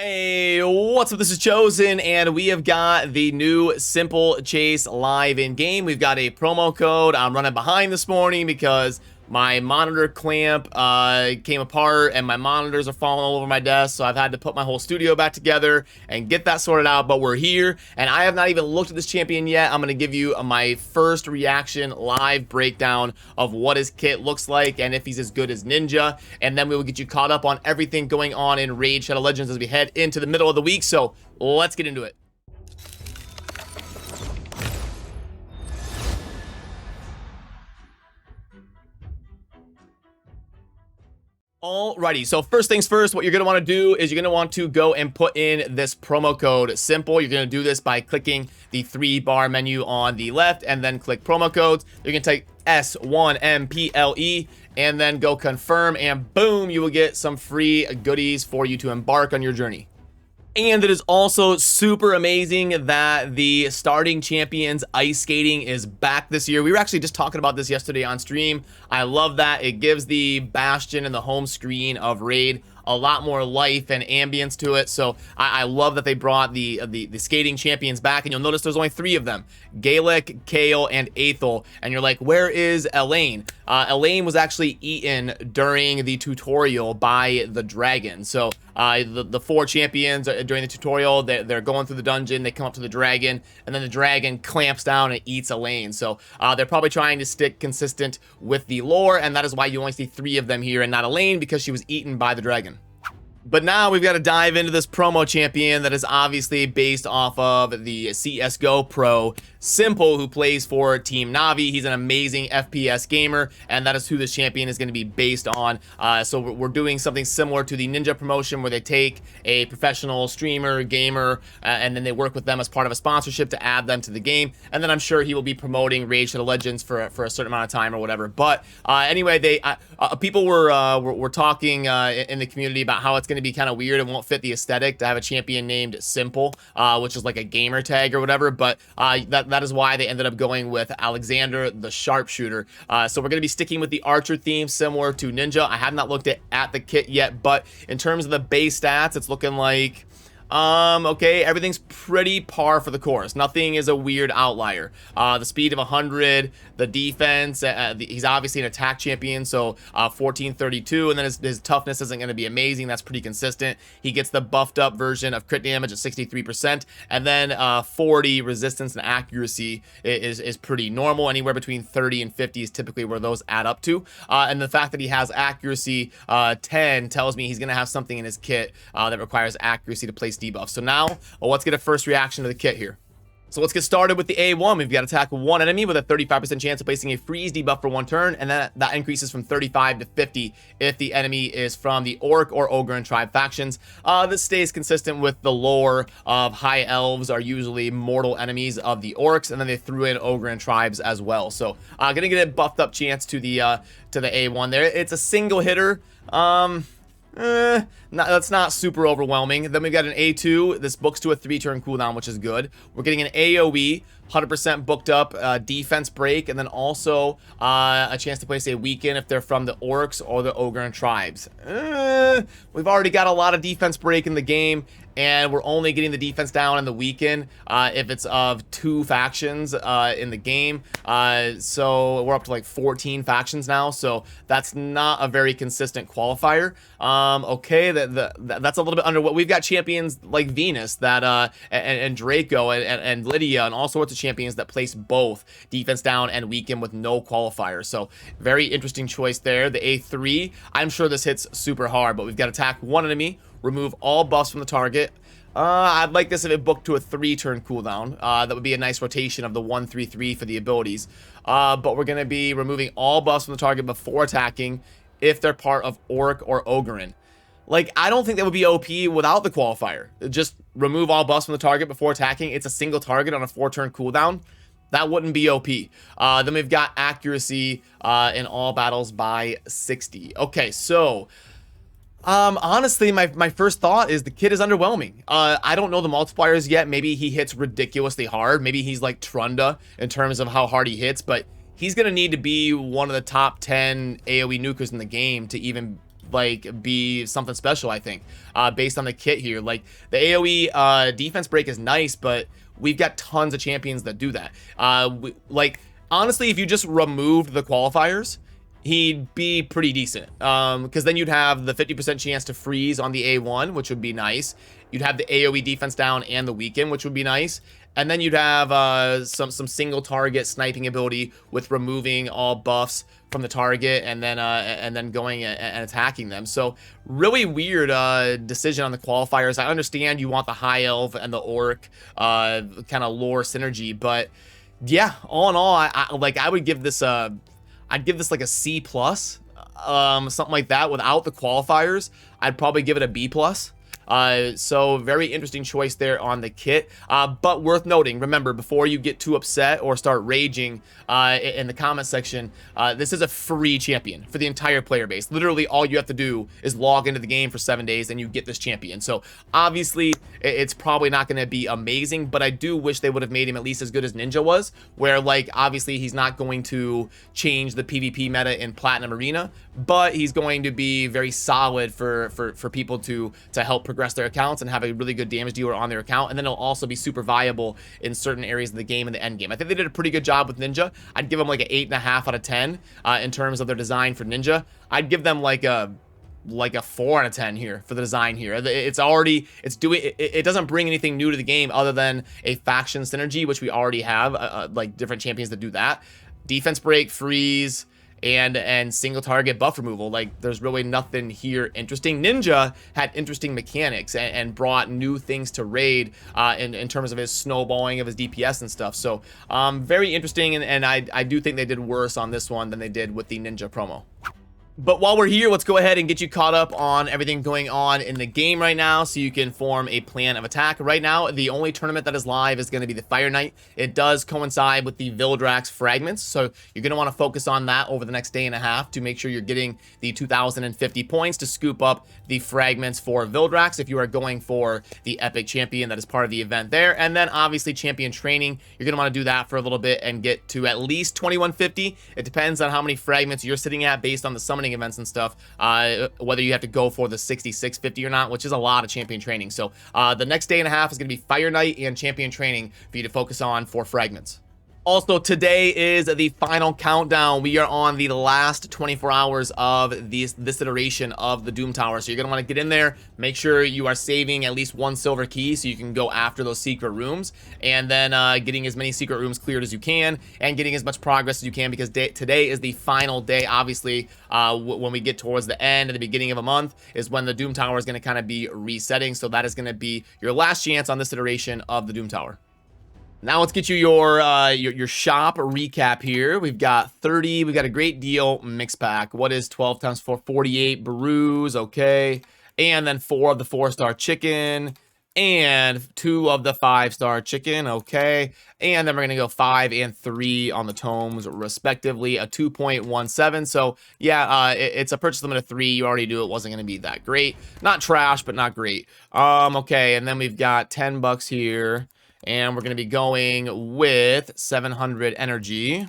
Hey, what's up? This is Chosen, and we have got the new Simple Chase live in game. We've got a promo code. I'm running behind this morning because my monitor clamp came apart and my monitors are falling all over my desk, so I've had to put my whole studio back together and get that sorted out. But we're here, and I have not even looked at this champion yet. I'm going to give you my first reaction live breakdown of what his kit looks like and if he's as good as Ninja, and then we will get you caught up on everything going on in Raid Shadow Legends as we head into the middle of the week. So let's get into it. Alrighty, so first things first, what you're going to want to do is you're going to want to go and put in this promo code SIMPLE. You're going to do this by clicking the 3-bar menu on the left and then click promo codes. You're going to type S1MPLE and then go confirm, and boom, you will get some free goodies for you to embark on your journey. And it is also super amazing that the starting champions ice skating is back this year. We were actually just talking about this yesterday on stream. I love that. It gives the Bastion and the home screen of Raid a lot more life and ambience to it. So I love that they brought the skating champions back, and you'll notice there's only 3 of them: Gaelic, Kale, and Aethel. And you're like, where is Elaine? Elaine was actually eaten during the tutorial by the dragon. So the 4 champions during the tutorial, they're going through the dungeon, they come up to the dragon, and then the dragon clamps down and eats Elaine. So they're probably trying to stick consistent with the lore, and that is why you only see 3 of them here and not Elaine, because she was eaten by the dragon. But now we've got to dive into this promo champion that is obviously based off of the CSGO pro Simple, who plays for Team Navi. He's an amazing FPS gamer, and that is who this champion is going to be based on. So we're doing something similar to the Ninja promotion, where they take a professional streamer, gamer, and then they work with them as part of a sponsorship to add them to the game. And then I'm sure he will be promoting Raid Shadow Legends for a certain amount of time or whatever. But anyway, people were talking in the community about how it's going to be kind of weird and won't fit the aesthetic to have a champion named Simple, which is like a gamer tag or whatever. But that is why they ended up going with Alexander the Sharpshooter. So we're going to be sticking with the archer theme, similar to Ninja. I have not looked at the kit yet, but in terms of the base stats, it's looking like okay, everything's pretty par for the course. Nothing is a weird outlier. The speed of 100, the defense, he's obviously an attack champion, so 1432, and then his toughness isn't going to be amazing. That's pretty consistent. He gets the buffed up version of crit damage at 63%, and then 40 resistance and accuracy is pretty normal. Anywhere between 30 and 50 is typically where those add up to. And the fact that he has accuracy 10 tells me he's going to have something in his kit that requires accuracy to place debuff. So now, let's get a first reaction to the kit here. So let's get started with the A1. We've got to attack one enemy with a 35% chance of placing a freeze debuff for 1 turn, and then that increases from 35 to 50 if the enemy is from the Orc or Ogre and Tribe factions. This stays consistent with the lore of High Elves are usually mortal enemies of the Orcs, and then they threw in Ogre and Tribes as well. So gonna get a buffed up chance to the A1 there. It's a single hitter. That's not super overwhelming. Then we've got an A2. This books to a 3-turn cooldown, which is good. We're getting an AoE, 100% booked up, defense break, and then also a chance to place a weaken if they're from the Orcs or the Ogre and Tribes. We've already got a lot of defense break in the game, and we're only getting the defense down and the weaken if it's of 2 factions in the game. So we're up to like 14 factions now, so that's not a very consistent qualifier. Okay, that's a little bit under what we've got. Champions like Venus that and Draco and Lydia and all sorts of champions that place both defense down and weaken with no qualifier. So very interesting choice there. The A3, I'm sure this hits super hard, but we've got to attack one enemy, remove all buffs from the target. I'd like this if it booked to a 3-turn cooldown. That would be a nice rotation of the 1-3-3 for the abilities. But we're going to be removing all buffs from the target before attacking if they're part of Orc or Ogrein. Like, I don't think that would be OP without the qualifier. Just remove all buffs from the target before attacking. It's a single target on a 4-turn cooldown. That wouldn't be OP. Then we've got accuracy in all battles by 60. Okay, so honestly, my first thought is the kid is underwhelming. I don't know the multipliers yet. Maybe he hits ridiculously hard. Maybe he's like Trunda in terms of how hard he hits, but he's going to need to be one of the top 10 AoE nukers in the game to even like be something special, I think, based on the kit here. Like the AoE defense break is nice, but we've got tons of champions that do that. Like honestly, if you just removed the qualifiers, he'd be pretty decent, because then you'd have the 50% chance to freeze on the A1, which would be nice. You'd have the AoE defense down and the weaken, which would be nice. And then you'd have some single target sniping ability with removing all buffs from the target and then going and attacking them. So really weird decision on the qualifiers. I understand you want the high elf and the orc kind of lore synergy, but yeah, all in all, I would give this I'd give this like a C plus, something like that. Without the qualifiers, I'd probably give it a B plus. So very interesting choice there on the kit, but worth noting, remember, before you get too upset or start raging in the comment section, this is a free champion for the entire player base. Literally all you have to do is log into the game for 7 days and you get this champion. So obviously it's probably not going to be amazing, but I do wish they would have made him at least as good as Ninja was, where like obviously he's not going to change the PvP meta in Platinum Arena, but he's going to be very solid for people to help progress their accounts and have a really good damage dealer on their account. And then it'll also be super viable in certain areas of the game in the end game. I think they did a pretty good job with Ninja. I'd give them like an 8.5 out of 10 in terms of their design for Ninja. I'd give them like a 4 out of 10 here for the design here. It doesn't bring anything new to the game other than a faction synergy, which we already have, like different champions that do that. Defense break, freeze, and single target buff removal. Like there's really nothing here interesting. Ninja had interesting mechanics and brought new things to raid in terms of his snowballing of his DPS and stuff. So very interesting, and I do think they did worse on this one than they did with the Ninja promo. But while we're here, let's go ahead and get you caught up on everything going on in the game right now so you can form a plan of attack. Right now, the only tournament that is live is going to be the Fire Night. It does coincide with the Vildrax fragments, so you're going to want to focus on that over the next day and a half to make sure you're getting the 2,050 points to scoop up the fragments for Vildrax if you are going for the Epic Champion that is part of the event there. And then obviously Champion Training, you're going to want to do that for a little bit and get to at least 2,150. It depends on how many fragments you're sitting at based on the summoning events and stuff, whether you have to go for the 6,650 or not, which is a lot of Champion Training. So the next day and a half is going to be Fire Night and Champion Training for you to focus on for fragments. Also, today is the final countdown. We are on the last 24 hours of this iteration of the Doom Tower. So you're going to want to get in there, make sure you are saving at least 1 silver key so you can go after those secret rooms, and then getting as many secret rooms cleared as you can and getting as much progress as you can, because today is the final day. Obviously, when we get towards the end, at the beginning of a month, is when the Doom Tower is going to kind of be resetting. So that is going to be your last chance on this iteration of the Doom Tower. Now let's get you your shop recap here. We've got a great deal mix pack. What is 12 times 4? 48 brews, okay. And then 4 of the 4-star chicken and 2 of the 5-star chicken, okay. And then we're gonna go 5 and 3 on the tomes respectively, a 2.17. So yeah, it's a purchase limit of 3. You already knew it wasn't gonna be that great. Not trash, but not great. Okay, and then we've got 10 bucks here. And we're going to be going with 700 energy.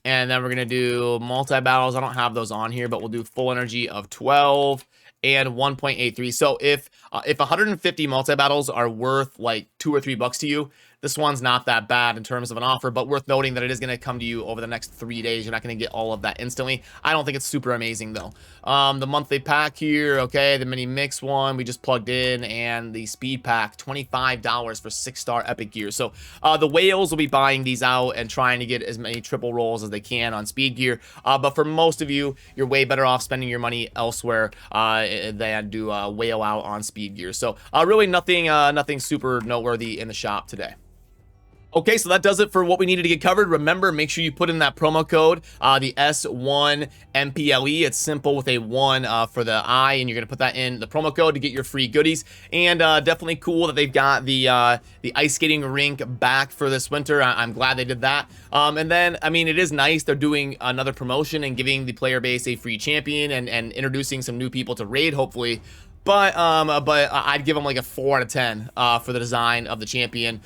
And then we're going to do multi-battles. I don't have those on here, but we'll do full energy of 12 and 1.83. So if 150 multi-battles are worth like $2 or $3 to you, this one's not that bad in terms of an offer, but worth noting that it is going to come to you over the next 3 days. You're not going to get all of that instantly. I don't think it's super amazing though. The monthly pack here, okay, the mini mix one we just plugged in, and the speed pack, $25 for 6-star epic gear. So the whales will be buying these out and trying to get as many triple rolls as they can on speed gear. But for most of you, you're way better off spending your money elsewhere than do whale out on speed gear. So really nothing super noteworthy in the shop today. Okay, so that does it for what we needed to get covered. Remember, make sure you put in that promo code, the S1MPLE. It's simple with a 1 for the I, and you're going to put that in the promo code to get your free goodies. And definitely cool that they've got the ice skating rink back for this winter. I'm glad they did that. And then, I mean, it is nice they're doing another promotion and giving the player base a free champion and introducing some new people to raid, hopefully. But I'd give him like a 4 out of 10 for the design of the champion.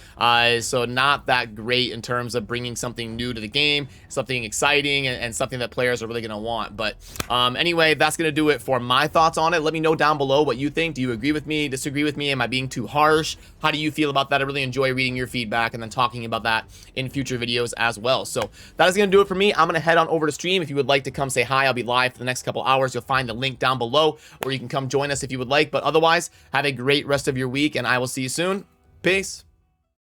So not that great in terms of bringing something new to the game, something exciting, and something that players are really going to want. But anyway, that's going to do it for my thoughts on it. Let me know down below what you think. Do you agree with me, disagree with me? Am I being too harsh? How do you feel about that? I really enjoy reading your feedback and then talking about that in future videos as well. So that is going to do it for me. I'm going to head on over to stream. If you would like to come say hi, I'll be live for the next couple hours. You'll find the link down below, or you can come join us if you would like. But otherwise, have a great rest of your week, and I will see you soon. Peace.